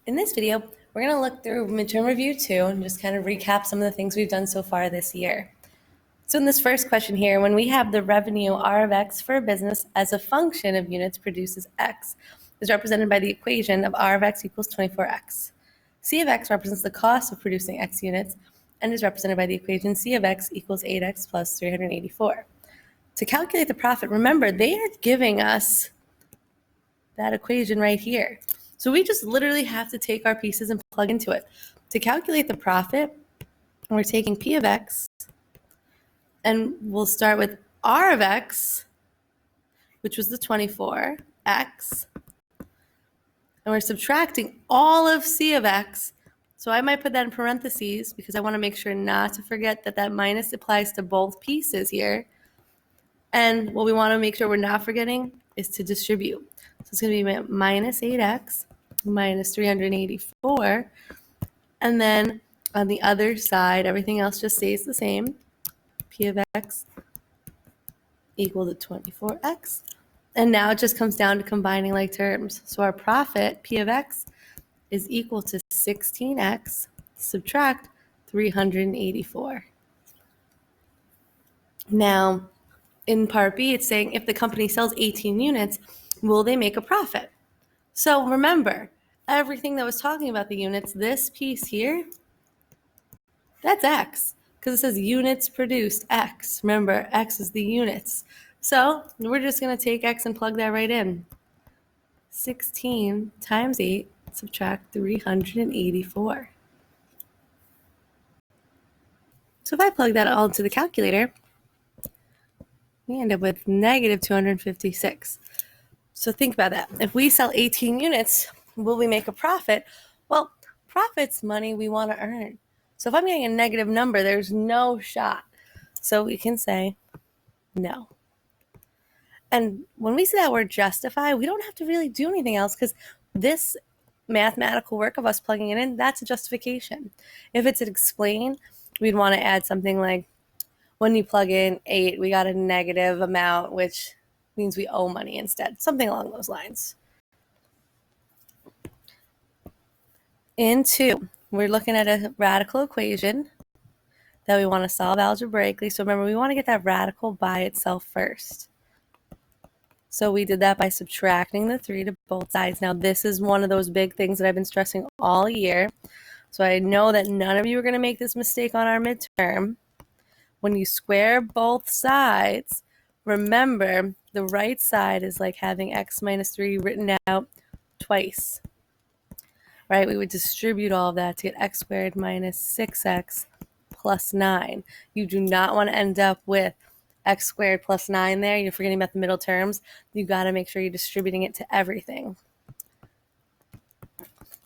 In this video, we're going to look through midterm review 2 and just kind of recap some of the things we've done so far this year. So in this first question here, when we have the revenue R of X for a business as a function of units produces X, is represented by the equation of R of X equals 24X. C of X represents the cost of producing X units and is represented by the equation C of X equals 8X plus 384. To calculate the profit, remember, they are giving us that equation right here. So we just literally have to take our pieces and plug into it. To calculate the profit, we're taking P of X, and we'll start with R of X, which was the 24X, and we're subtracting all of C of X. So I might put that in parentheses because I want to make sure not to forget that that minus applies to both pieces here. And what we want to make sure we're not forgetting is to distribute. So it's going to be minus 8X minus 384. And then on the other side, everything else just stays the same. P of X equal to 24X. And now it just comes down to combining like terms. So our profit, P of X, is equal to 16X subtract 384. Now, in part B, it's saying if the company sells 18 units, will they make a profit? So remember, everything that was talking about the units, this piece here, that's X, because it says units produced X. Remember, X is the units. So we're just going to take X and plug that right in. 16 times 8, subtract 384. So if I plug that all into the calculator, we end up with negative 256. So think about that. If we sell 18 units, will we make a profit? Well, profit's money we want to earn. So if I'm getting a negative number, there's no shot. So we can say no. And when we see that word justify, we don't have to really do anything else because this mathematical work of us plugging it in, that's a justification. If it's an explain, we'd want to add something like, when you plug in 8, we got a negative amount, which means we owe money instead. Something along those lines. In 2, we're looking at a radical equation that we want to solve algebraically. So remember, we want to get that radical by itself first. So we did that by subtracting the 3 to both sides. Now, this is one of those big things that I've been stressing all year. So I know that none of you are going to make this mistake on our midterm. When you square both sides, remember the right side is like having x minus 3 written out twice, right? We would distribute all of that to get x squared minus 6x plus 9. You do not want to end up with x squared plus 9 there. You're forgetting about the middle terms. You got to make sure you're distributing it to everything.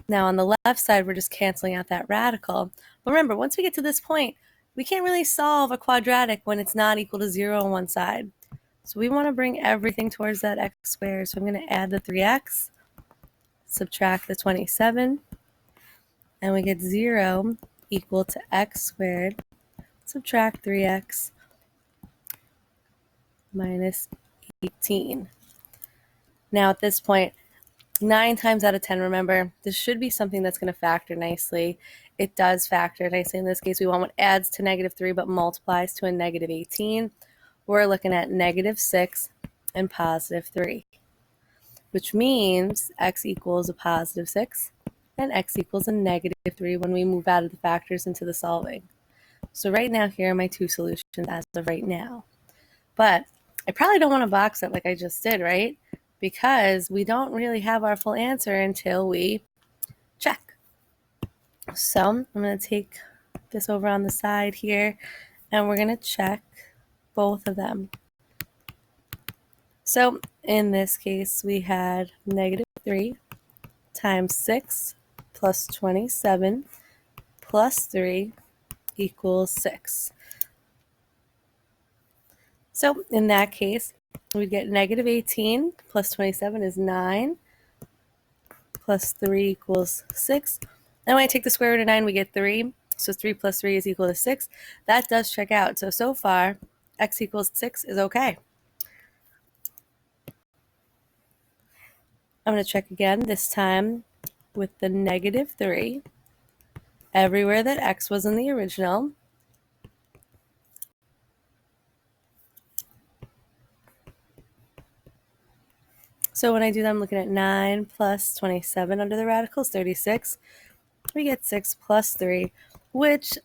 Now on the left side, we're just canceling out that radical. But remember, once we get to this point, we can't really solve a quadratic when it's not equal to 0 on one side. So we want to bring everything towards that x squared. So I'm going to add the 3x, subtract the 27, and we get 0 equal to x squared, subtract 3x, minus 18. Now at this point, 9 times out of 10, remember, this should be something that's going to factor nicely. It does factor nicely. In this case, we want what adds to negative 3 but multiplies to a negative 18. We're looking at negative 6 and positive 3, which means x equals a positive 6 and x equals a negative 3 when we move out of the factors into the solving. So right now, here are my 2 solutions as of right now. But I probably don't want to box it like I just did, right? Because we don't really have our full answer until we check. So I'm going to take this over on the side here, and we're going to check both of them. So in this case, we had negative 3 times 6 plus 27 plus 3 equals 6. So in that case, we'd get negative 18 plus 27 is 9, plus 3 equals 6. And when I take the square root of 9, we get 3. So 3 plus 3 is equal to 6. That does check out. So far, x equals 6 is okay. I'm going to check again. This time, with the negative 3 everywhere that x was in the original. So when I do that, I'm looking at 9 plus 27 under the radical is 36. We get 6 plus 3, which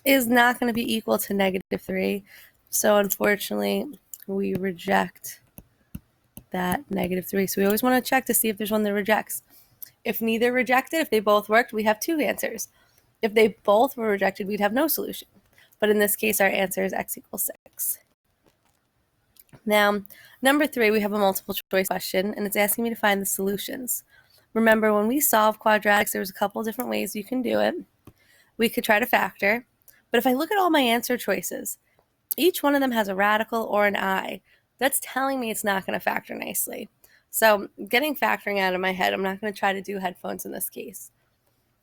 is not going to be equal to negative 3. So unfortunately, we reject that negative 3. So we always want to check to see if there's one that rejects. If neither rejected, if they both worked, we have 2 answers. If they both were rejected, we'd have no solution. But in this case, our answer is x equals 6. Now, number 3, we have a multiple choice question, and it's asking me to find the solutions. Remember, when we solve quadratics, there's a couple different ways you can do it. We could try to factor, but if I look at all my answer choices, each one of them has a radical or an I. That's telling me it's not going to factor nicely. So getting factoring out of my head, I'm not going to try to do headphones in this case.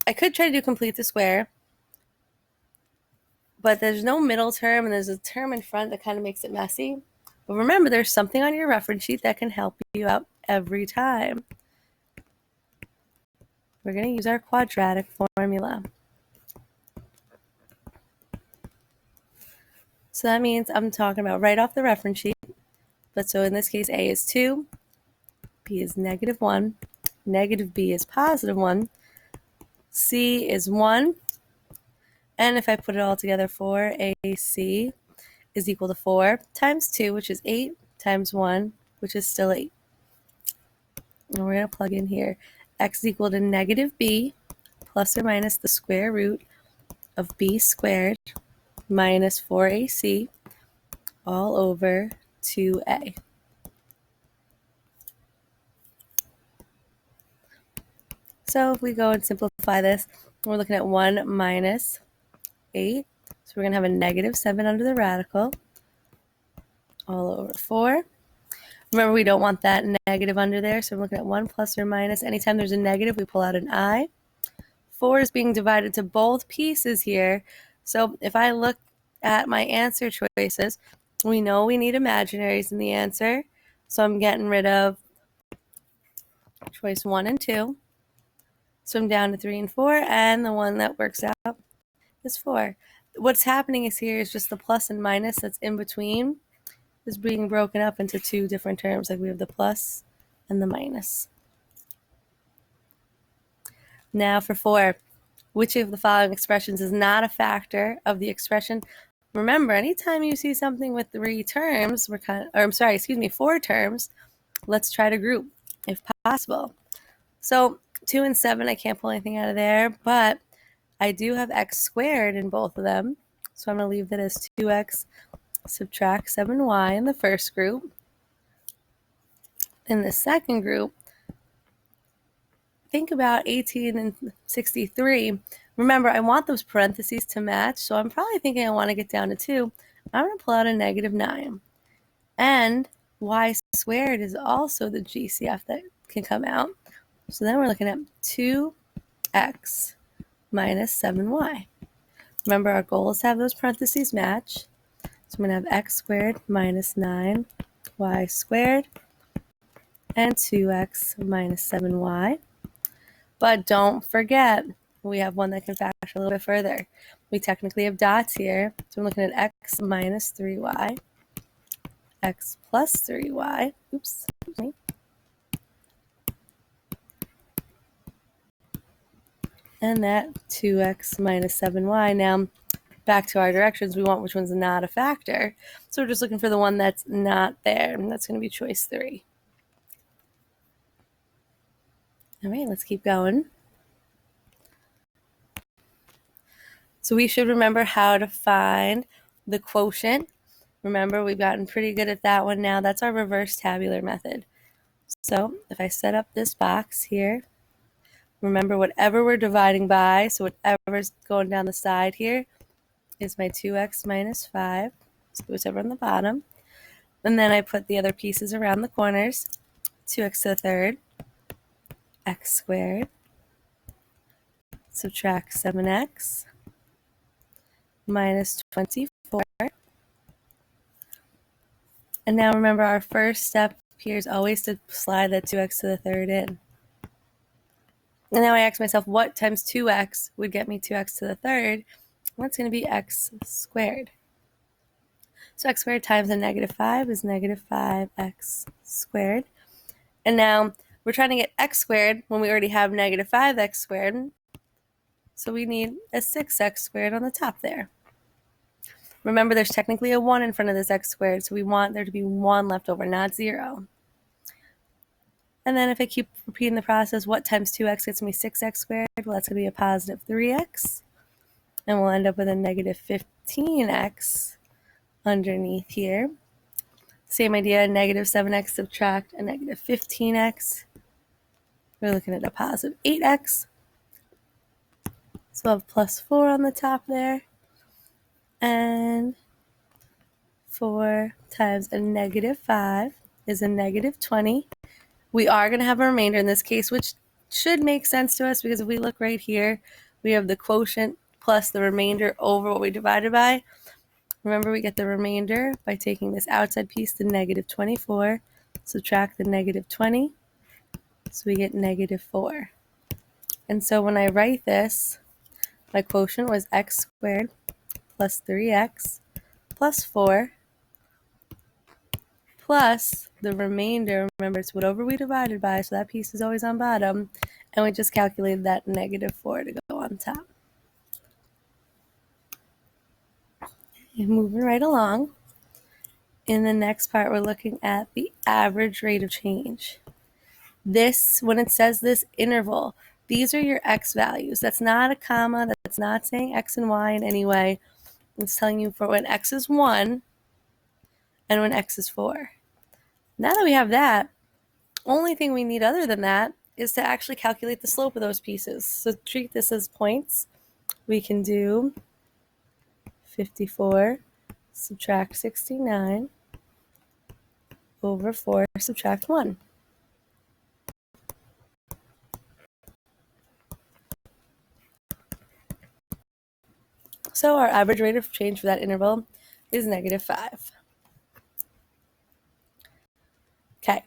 I could try to do complete the square, but there's no middle term and there's a term in front that kind of makes it messy. But remember, there's something on your reference sheet that can help you out every time. We're going to use our quadratic formula. So that means I'm talking about right off the reference sheet. But so in this case, A is 2, B is negative 1, negative B is positive 1, C is 1, and if I put it all together, 4AC is equal to 4 times 2, which is 8, times 1, which is still 8. And we're going to plug in here. X is equal to negative B plus or minus the square root of B squared minus 4AC all over 2A. So if we go and simplify this, we're looking at 1 minus 8. So we're going to have a negative 7 under the radical all over 4. Remember, we don't want that negative under there, so we're looking at 1 plus or minus. Anytime there's a negative, we pull out an I. 4 is being divided to both pieces here. So if I look at my answer choices, we know we need imaginaries in the answer. So I'm getting rid of choice 1 and 2. So I'm down to 3 and 4, and the one that works out is 4. What's happening is here is just the plus and minus that's in between is being broken up into 2 different terms. Like we have the plus and the minus. Now for 4, which of the following expressions is not a factor of the expression? Remember, anytime you see something with 3 terms, 4 terms, let's try to group if possible. So 2 and 7, I can't pull anything out of there, but I do have x squared in both of them. So I'm going to leave that as 2x subtract 7y in the first group. In the second group, think about 18 and 63. Remember, I want those parentheses to match, so I'm probably thinking I want to get down to 2. I'm going to pull out a negative 9. And y squared is also the GCF that can come out. So then we're looking at 2x minus 7y. Remember, our goal is to have those parentheses match. So I'm going to have x squared minus 9y squared and 2x minus 7y. But don't forget, we have one that can factor a little bit further. We technically have dots here. So I'm looking at x minus 3y, x plus 3y. Oops. And that 2x minus 7y. Now, back to our directions, we want which one's not a factor. So we're just looking for the one that's not there, and that's going to be choice 3. All right, let's keep going. So we should remember how to find the quotient. Remember, we've gotten pretty good at that one now. That's our reverse tabular method. So if I set up this box here, remember whatever we're dividing by, so whatever's going down the side here is my 2x minus 5, so whichever on the bottom. And then I put the other pieces around the corners, 2x to the third, x squared, subtract 7x, minus 24. And now remember, our first step here is always to slide that 2x to the third in. And now I ask myself, what times 2x would get me 2x to the third? Well, that's going to be x squared. So x squared times a negative 5 is negative 5x squared. And now we're trying to get x squared when we already have negative 5x squared. So we need a 6x squared on the top there. Remember, there's technically a 1 in front of this x squared, so we want there to be 1 left over, not 0. And then if I keep repeating the process, what times 2x gets me 6x squared? Well, that's going to be a positive 3x. And we'll end up with a negative 15x underneath here. Same idea, negative 7x subtract a negative 15x. We're looking at a positive 8x. So we'll have plus 4 on the top there. And 4 times a negative 5 is a negative 20. We are going to have a remainder in this case, which should make sense to us because if we look right here, we have the quotient plus the remainder over what we divided by. Remember, we get the remainder by taking this outside piece, the negative 24, subtract the negative 20, so we get negative 4. And so when I write this, my quotient was x squared plus 3x plus 4 plus the remainder. Remember, it's whatever we divided by, so that piece is always on bottom, and we just calculated that negative 4 to go on top. And moving right along, in the next part, we're looking at the average rate of change. This, when it says this interval, these are your x values. That's not a comma. That's not saying x and y in any way. It's telling you for when x is 1 and when x is 4. Now that we have that, only thing we need other than that is to actually calculate the slope of those pieces. So treat this as points. We can do 54 subtract 69 over 4 subtract 1. So our average rate of change for that interval is negative 5. Okay,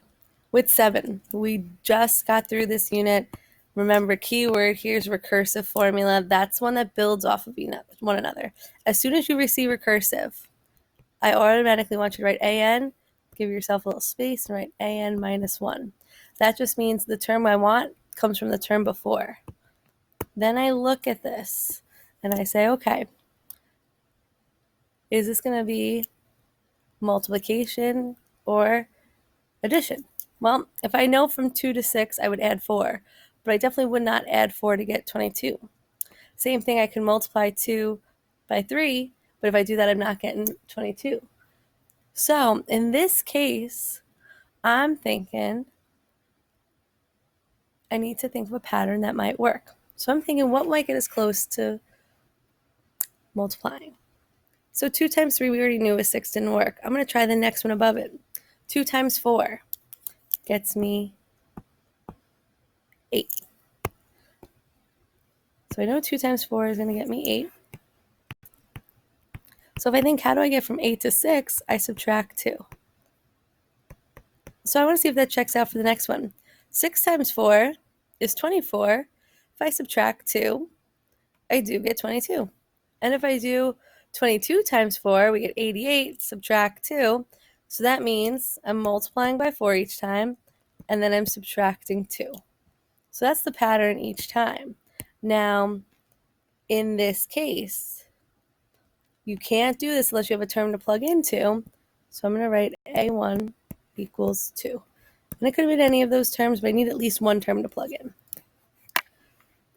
with 7, we just got through this unit. Remember, keyword here is recursive formula. That's one that builds off of one another. As soon as you receive recursive, I automatically want you to write an, give yourself a little space, and write an minus 1. That just means the term I want comes from the term before. Then I look at this, and I say, okay, is this going to be multiplication or addition? Well, if I know from 2 to 6, I would add 4, but I definitely would not add 4 to get 22. Same thing, I can multiply 2 by 3, but if I do that, I'm not getting 22. So in this case, I'm thinking I need to think of a pattern that might work. So I'm thinking, what might get us close to multiplying? So 2 times 3 we already knew was 6, didn't work. I'm going to try the next one above it. 2 times 4 gets me 8. So I know 2 times 4 is going to get me 8. So if I think, how do I get from 8 to 6, I subtract 2. So I want to see if that checks out for the next one. 6 times 4 is 24. If I subtract 2, I do get 22. And if I do 22 times 4, we get 88, subtract 2. So that means I'm multiplying by 4 each time, and then I'm subtracting 2. So that's the pattern each time. Now, in this case, you can't do this unless you have a term to plug into. So I'm going to write A1 equals 2. And it could have been any of those terms, but I need at least one term to plug in.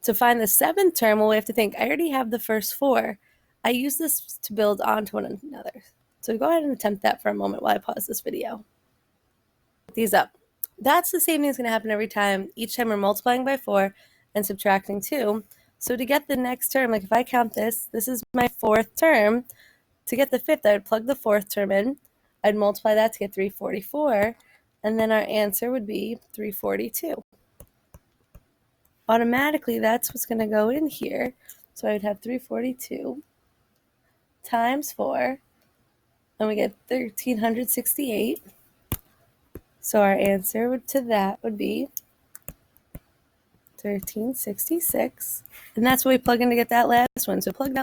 To find the 7th term, well, we have to think, I already have the first 4. I use this to build onto one another. So go ahead and attempt that for a moment while I pause this video. Put these up. That's the same thing that's going to happen every time. Each time we're multiplying by 4 and subtracting 2. So to get the next term, like if I count this, this is my 4th term. To get the 5th, I would plug the 4th term in. I'd multiply that to get 344. And then our answer would be 342. Automatically, that's what's going to go in here. So I would have 342 times 4, and we get 1,368. So our answer to that would be 1366. And that's what we plug in to get that last one. So plug that